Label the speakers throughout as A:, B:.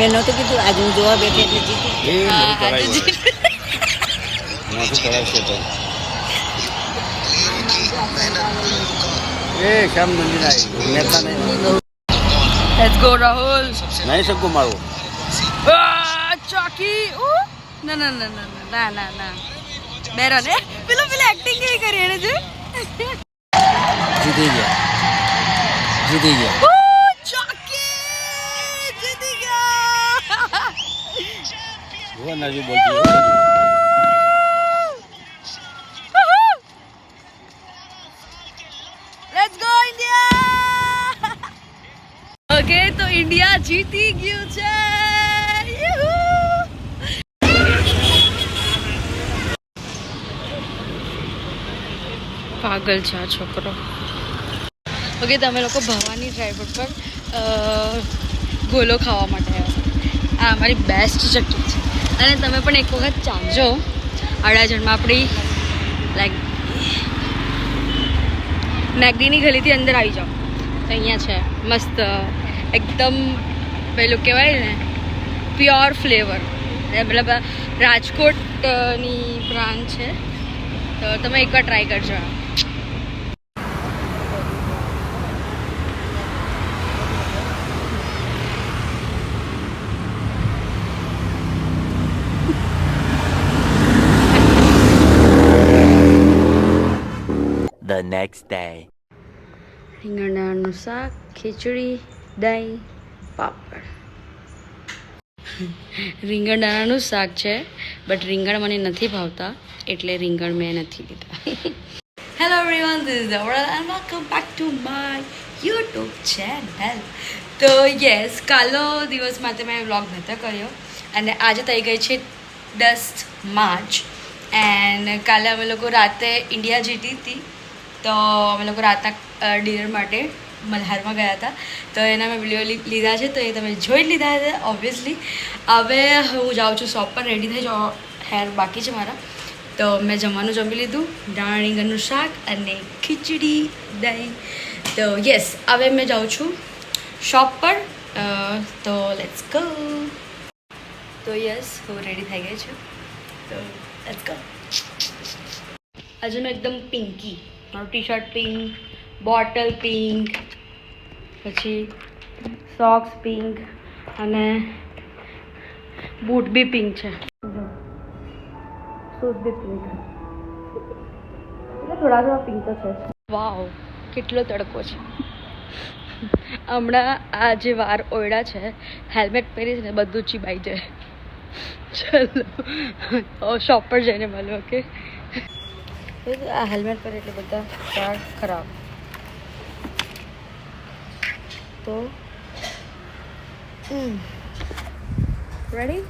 A: મેં નહોતું કીધું આજે હું જોવા બેઠી એટલે જીતી
B: શ્યામ મંદિર નેતા નહીં.
C: Let's go Rahul.
B: નહીં શકું મારું.
C: ચોકી ના ના ના ના ના ના ના બેરા ને પેલો એક્ટિંગ કેવી કરી એને જે
B: જીતી ગયા.
C: ચોકી જીતી ગયા.
B: वो नजी बोलती है.
C: Let's go India. ઓકે તો ઇન્ડિયા જીતી ગયું છે. પાગલ છે આ છોકરો. ઓકે તમે લોકો ભવાની ડ્રાઈવર પર ગોલો ખાવા માટે આવ્યા. આ અમારી બેસ્ટ ચટણી છે અને તમે પણ એક વખત ચાલજો અડાજણમાં આપણી લાઈક મેગડીની ગલીથી અંદર આવી જાઓ તો અહીંયા છે મસ્ત એકદમ પેલું કહેવાય ને પ્યોર ફ્લેવર મતલબ રાજકોટની બ્રાન્ચ છે તો તમે એકવાર ટ્રાય કરજો.
B: The next day.
C: રીંગણનું શાક, ખીચડી, દહીં, પાપડ. રીંગણનું શાક છે બટ રીંગણ મને નથી ભાવતા એટલે રીંગણ મેં નથી લીધા. હેલો એવરીવન, ધીસ ઇઝ અવરલ and welcome back to my YouTube channel. તો યસ, કાલનો દિવસ માટે મેં વ્લોગ નહોતો કર્યો અને આજે થઈ ગઈ છે 10 માર્ચ એન્ડ કાલે અમે લોકો રાતે ઇન્ડિયા જીતી હતી તો અમે લોકો રાતના ડિનર માટે મલ્હારમાં ગયા હતા તો એના મેં વિડીયો લીધા છે તો એ તમે જોઈ લીધા છે ઓબ્વિયસલી. હવે હું જાઉં છું શોપ પર, રેડી થઈ જાઉં, હેર બાકી છે મારા. તો મેં જમવાનું જમી લીધું, દાળ રીંગણનું શાક અને ખીચડી દહીં. તો યસ હવે મેં જાઉં છું શોપ પર. તો લેટ્સ ગો. તો યસ હું રેડી થઈ ગઈ છું તો લેટ્સ ગો. આજે મેં એકદમ પિંકી, મારું T shirt pink, bottle pink, પછી સોક્સ પિંક અને બૂટ બી પિંક છે, શૂઝ બી પિંક, એટલે થોડા પિંક તો છે. વાવ કેટલો તડકો છે. હમણાં આ જે વાર ઓયડા છે હેલ્મેટ પહેરીશ ને બધું ચીબાઈ જાય. ચલો શોપ પર જઈને મળો. ઓકે આ હેલ્મેટ પર એટલે બધા વાળ ખરાબ. તો રેડી,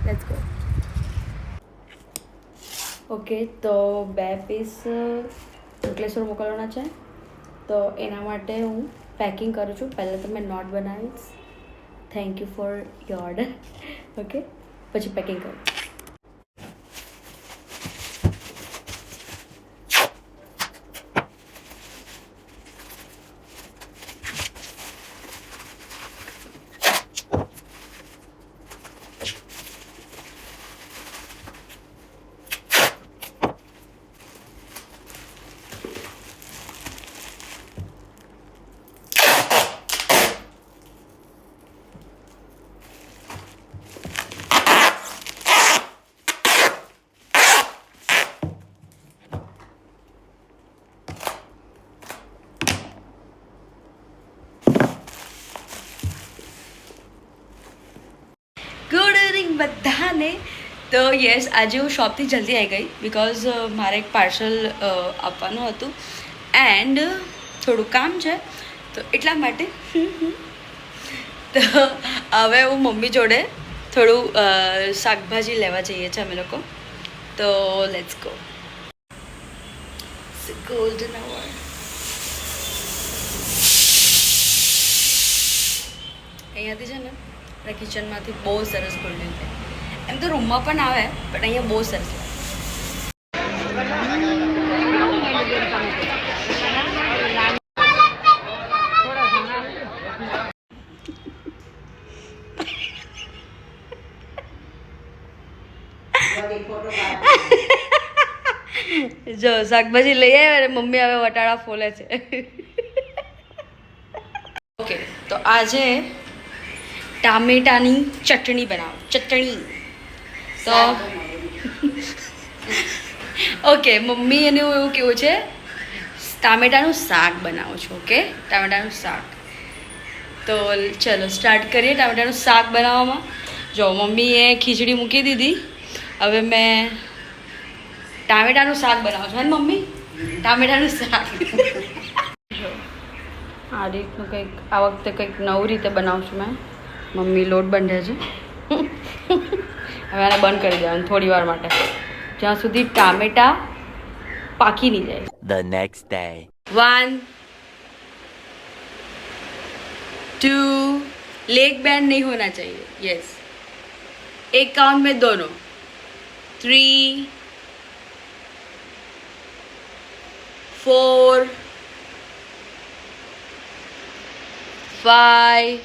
C: લેટ્સ ગો. ઓકે તો 2 પીસ અંકલેશ્વર મોકલવાના છે તો એના માટે હું પેકિંગ કરું છું. પહેલાં તો મેં નોટ બનાવીશ, thank you for your order. Okay પછી પેકિંગ કરું. ગુડ ઇવનિંગ બધાને. તો યસ આજે હું શોપથી જલ્દી આવી ગઈ બિકોઝ મારે એક પાર્સલ આપવાનું હતું એન્ડ થોડું કામ છે તો એટલા માટે. તો હવે હું મમ્મી જોડે થોડું શાકભાજી લેવા જઈએ છીએ અમે લોકો. તો લેટ્સ ગો. ગોલ્ડન અવર. અહીંયાથી છે ને આપણા કિચનમાંથી બહુ સરસ ગોલ્ડન છે. એમ તો રૂમમાં પણ આવે પણ અહીંયા બહુ સરસ લાગે. જો શાકભાજી લઈ આવ્યા અને મમ્મી હવે વટાણા ફોલે છે. ઓકે, તો આજે ટામેટાની ચટણી બનાવો. ચટણી તો ઓકે, મમ્મી એને એવું કેવું છે ટામેટાનું શાક બનાવો છો. ઓકે, ટામેટાનું શાક. તો ચલો સ્ટાર્ટ કરીએ ટામેટાનું શાક બનાવવામાં. જો મમ્મીએ ખીચડી મૂકી દીધી, હવે મેં ટામેટાનું શાક બનાવું છું. અને મમ્મી ટામેટાનું શાક જો આ રીતનું કંઈક આ વખતે કંઈક નવું રીતે બનાવું છું મેં. મમ્મી લોટ બાંધે છે. હવે આને બંધ કરી દેવાનું થોડી વાર માટે, જ્યાં સુધી ટામેટા પાકી નહીં જાય.
B: The next day.
C: 1 2 leg band नहीं होना चाहिए. यस, एक काउंट में दोनों. 3 4 5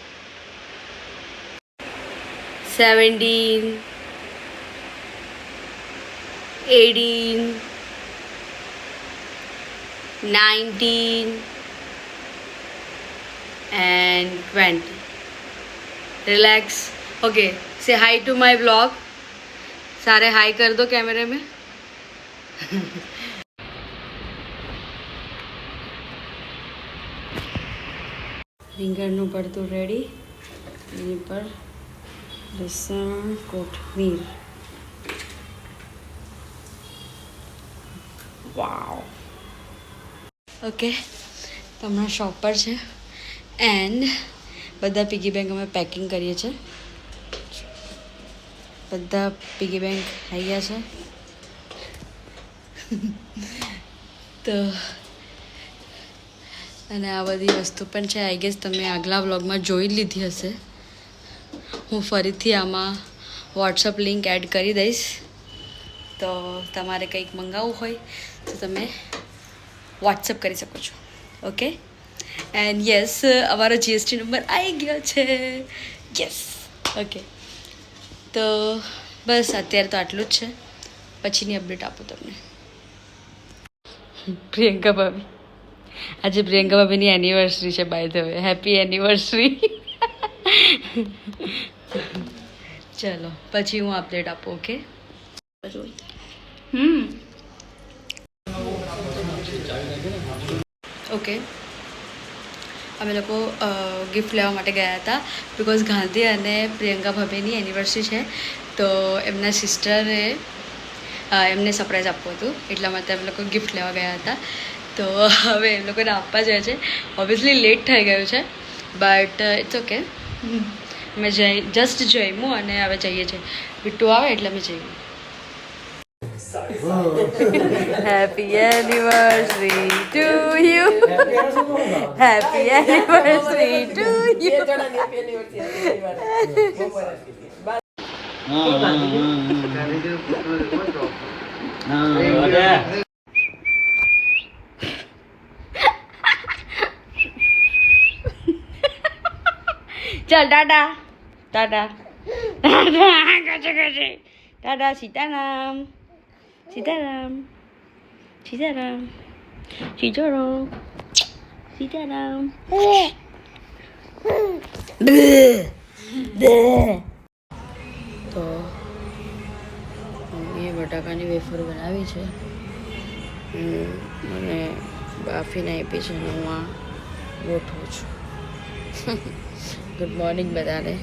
C: 17 18 19 and 20. Relax. Okay, say hi to my vlog. सारे हाई कर दो कैमरे में. રીંગણનું ભરતું રેડી. એની પર લસણ, કોથમીર. વાવ. ઓકે, તો હમણાં શોપ પર છે એન્ડ બધા પીગી બેંક અમે પેકિંગ કરીએ છીએ. બધા પીગી બેંક આવી ગયા છે. તો અને આ બધી વસ્તુ પણ છે. આઈ ગેસ તમે આગલા વ્લોગમાં જોઈ લીધી હશે. હું ફરીથી આમાં વોટ્સઅપ લિંક એડ કરી દઈશ. તો તમારે કંઈક મંગાવવું હોય તો તમે વોટ્સઅપ કરી શકો છો. ઓકે, એન્ડ યસ, અમારો જીએસટી નંબર આવી ગયો છે. યસ. ઓકે, તો બસ અત્યારે તો આટલું જ છે. પછીની અપડેટ આપું તમને. પ્રિયંકા ભાભી, આજે પ્રિયંકા ભાભીની એનિવર્સરી છે. By the way, happy anniversary. ચલો પછી હું અપડેટ આપું. ઓકે. ઓકે, અમે લોકો ગિફ્ટ લેવા માટે ગયા હતા બિકોઝ ગાંધી અને પ્રિયંકા ભાભીની એનિવર્સરી છે. તો એમના સિસ્ટરે એમને સરપ્રાઈઝ આપવું હતું, એટલા માટે અમે લોકો ગિફ્ટ લેવા ગયા હતા. તો હવે એમ લોકોને આપવા જાય છે. ઓબ્વિયસલી લેટ થઈ ગયું છે, બટ ઇટ્સ ઓકે. અમે જસ્ટ જમ્યું અને હવે જઈએ છીએ. બિટ્ટુ આવે એટલે અમે જઈએ. Happy anniversary to you. Happy anniversary to you. चल टाटा टाटा टाटा टाटा. सीताराम सीताराम सीताराम सीताराम सीताराम. તો મમ્મીએ બટાકાની વેફર બનાવી છે મને બાફીને આપી છે અને હું આ ગોઠવું છું. ગુડ મોર્નિંગ બધાને.